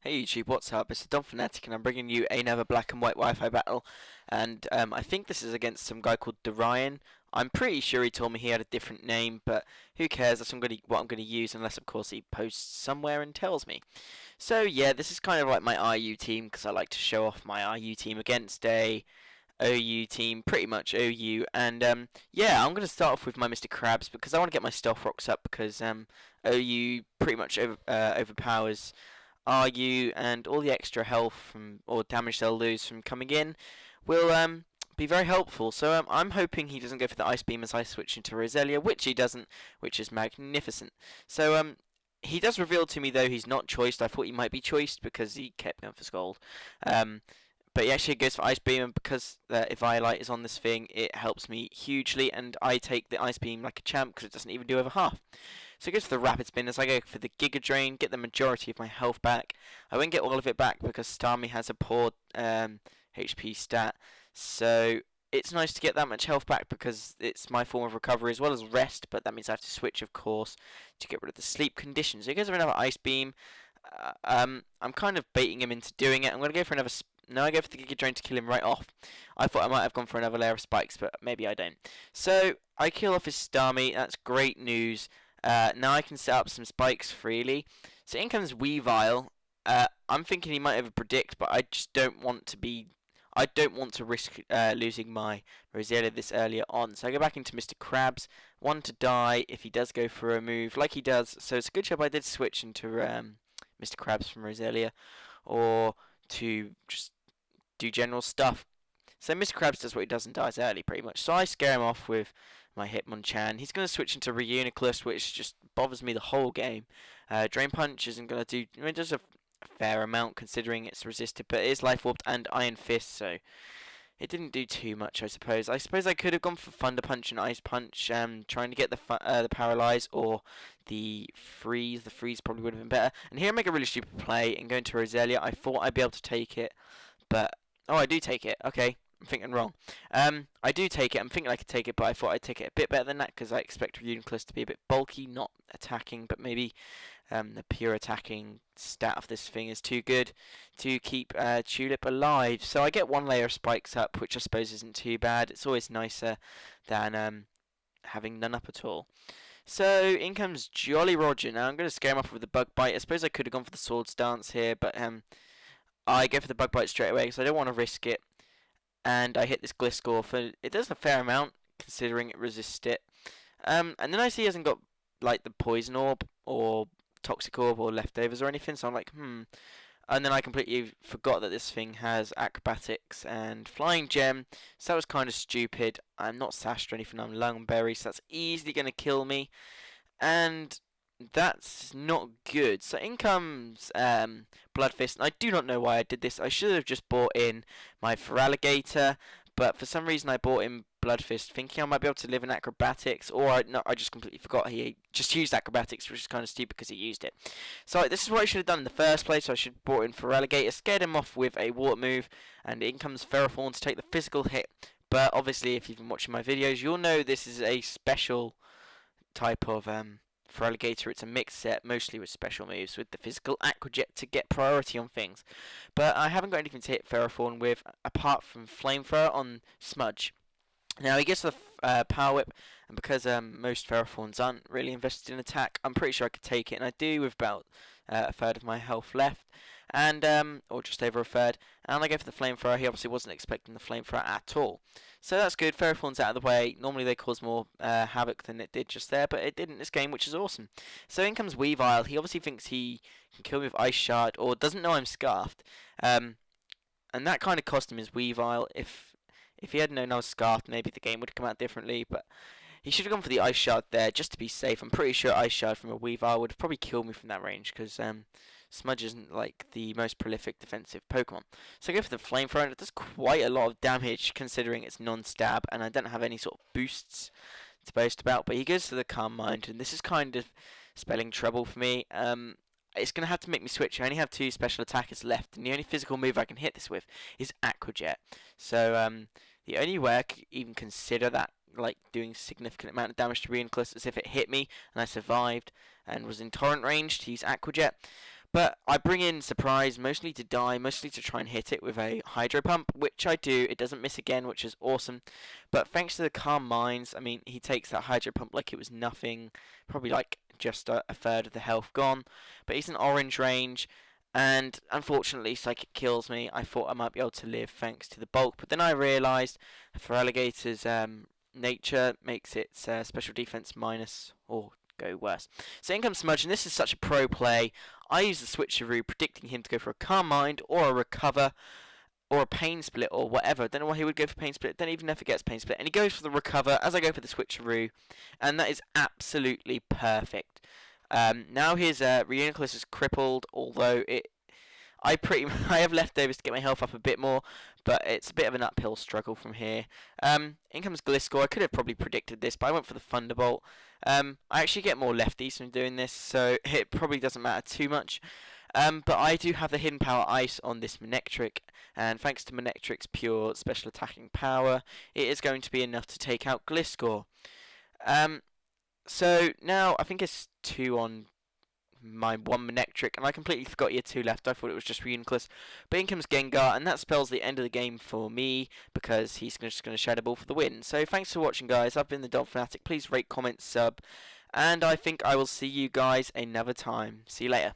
Hey YouTube, what's up? It's Don Fanatic and I'm bringing you another black and white Wi-Fi battle, and I think this is against some guy called Torian. I'm pretty sure he told me he had a different name, but who cares? That's what I'm gonna use, unless of course he posts somewhere and tells me. So yeah, this is kind of like my IU team, because I like to show off my IU team against a OU team, pretty much OU, and yeah, I'm going to start off with my Mr. Krabs because I want to get my stealth rocks up because OU pretty much overpowers RU, and all the extra health from or damage they'll lose from coming in will be very helpful. So I'm hoping he doesn't go for the ice beam as I switch into Roselia, which he doesn't, which is magnificent. So he does reveal to me though he's not choiced. I thought he might be choiced because he kept going for Scold. But he actually goes for Ice Beam, and because the Eviolite is on this thing, it helps me hugely, and I take the Ice Beam like a champ because it doesn't even do over half. So he goes for the Rapid Spin as I go for the Giga Drain, get the majority of my health back. I won't get all of it back because Starmie has a poor HP stat, so it's nice to get that much health back because it's my form of recovery as well as rest, but that means I have to switch, of course, to get rid of the sleep condition. So he goes for another Ice Beam. I'm kind of baiting him into doing it. I'm going to go for another... No, I go for the Giga Drain to kill him right off. I thought I might have gone for another layer of spikes, but maybe I don't. So, I kill off his Starmie. That's great news. Now I can set up some spikes freely. So in comes Weavile. I'm thinking he might have a predict, but I just don't want to be... I don't want to risk losing my Roselia this earlier on. So I go back into Mr. Krabs. One to die if he does go for a move, like he does. So it's a good job I did switch into Mr. Krabs from Roselia, or to just do general stuff. So Mr. Krabs does what he does and dies early, pretty much. So I scare him off with my Hitmonchan. He's going to switch into Reuniclus, which just bothers me the whole game. Drain Punch isn't going to do... I mean, it does a fair amount considering it's resisted, but it is Life Warped and Iron Fist, so it didn't do too much, I suppose. I suppose I could have gone for Thunder Punch and Ice Punch, trying to get the Paralyze or the Freeze. The Freeze probably would have been better. And here I make a really stupid play and go into Roselia. I thought I'd be able to take it, but... Oh, I do take it. Okay, I'm thinking wrong. I do take it. I'm thinking I could take it, but I thought I'd take it a bit better than that because I expect Reuniclus to be a bit bulky, not attacking, but maybe the pure attacking stat of this thing is too good to keep Tulip alive. So I get one layer of spikes up, which I suppose isn't too bad. It's always nicer than having none up at all. So in comes Jolly Roger. Now I'm going to scare him off with the Bug Bite. I suppose I could have gone for the Swords Dance here, but I go for the Bug Bite straight away because I don't want to risk it. And I hit this Gliscor for... It does a fair amount, considering it resists it. And then I see he hasn't got, like, the Poison Orb, or Toxic Orb, or Leftovers or anything, so I'm like, And then I completely forgot that this thing has Acrobatics and Flying Gem, so that was kind of stupid. I'm not sashed or anything, I'm Lung Berry, so that's easily going to kill me. And... that's not good. So in comes Blood Fist. And I do not know why I did this. I should have just bought in my Feraligatr, but for some reason I bought in Blood Fist thinking I might be able to live in Acrobatics, or I just completely forgot he just used Acrobatics, which is kind of stupid because he used it. So this is what I should have done in the first place. I should have bought in Feraligatr, scared him off with a Water move, and in comes Ferrothorn to take the physical hit. But obviously if you've been watching my videos, you'll know this is a special type of... For Alligator, it's a mixed set, mostly with special moves, with the physical Aqua Jet to get priority on things. But I haven't got anything to hit Ferrothorn with, apart from Flamethrower on Smudge. Now, he gets the Power Whip, and because most Ferrothorns aren't really invested in attack, I'm pretty sure I could take it, and I do with about a third of my health left, and or just over a third. And I go for the Flamethrower. He obviously wasn't expecting the Flamethrower at all. So that's good. Ferrothorn's out of the way. Normally they cause more havoc than it did just there, but it did in this game, which is awesome. So in comes Weavile. He obviously thinks he can kill me with Ice Shard, or doesn't know I'm Scarfed. And that kind of cost him his Weavile. If he had known I was Scarfed, maybe the game would have come out differently, but he should have gone for the Ice Shard there, just to be safe. I'm pretty sure Ice Shard from a Weavile would have probably killed me from that range, because Smudge isn't like the most prolific defensive Pokemon. So I go for the Flamethrower, and it does quite a lot of damage considering it's non-stab, and I don't have any sort of boosts to boast about. But he goes to the Calm Mind, and this is kind of spelling trouble for me. It's going to have to make me switch. I only have 2 special attackers left, and the only physical move I can hit this with is Aqua Jet. So the only way I could even consider that, like, doing significant amount of damage to Reuniclus, as if it hit me and I survived and was in torrent range to use Aqua Jet. But I bring in Surprise mostly to die, mostly to try and hit it with a Hydro Pump, which I do. It doesn't miss again, which is awesome. But thanks to the Calm Minds, I mean, he takes that Hydro Pump like it was nothing, probably like just a third of the health gone. But he's in orange range, and unfortunately Psychic kills me. I thought I might be able to live thanks to the bulk, but then I realised for Alligator's nature makes its special defense minus or go worse. So in comes Smudge, and this is such a pro play. I use the Switcheroo, predicting him to go for a Calm Mind or a Recover or a Pain Split or whatever. I don't know why he would go for Pain Split. Then he never gets Pain Split, and he goes for the Recover as I go for the Switcheroo, and that is absolutely perfect. Now his Reuniclus is crippled, although I have leftovers to get my health up a bit more, but it's a bit of an uphill struggle from here. In comes Gliscor. I could have probably predicted this, but I went for the Thunderbolt. I actually get more lefties from doing this, so it probably doesn't matter too much. But I do have the Hidden Power Ice on this Manectric, and thanks to Manectric's pure special attacking power, it is going to be enough to take out Gliscor. So now I think it's 2 on my 1 Manectric, and I completely forgot he had 2 left. I thought it was just Reuniclus. But in comes Gengar, and that spells the end of the game for me, because he's just going to Shadow Ball for the win. So thanks for watching, guys. I've been the Dog Fanatic. Please rate, comment, sub, and I think I will see you guys another time. See you later.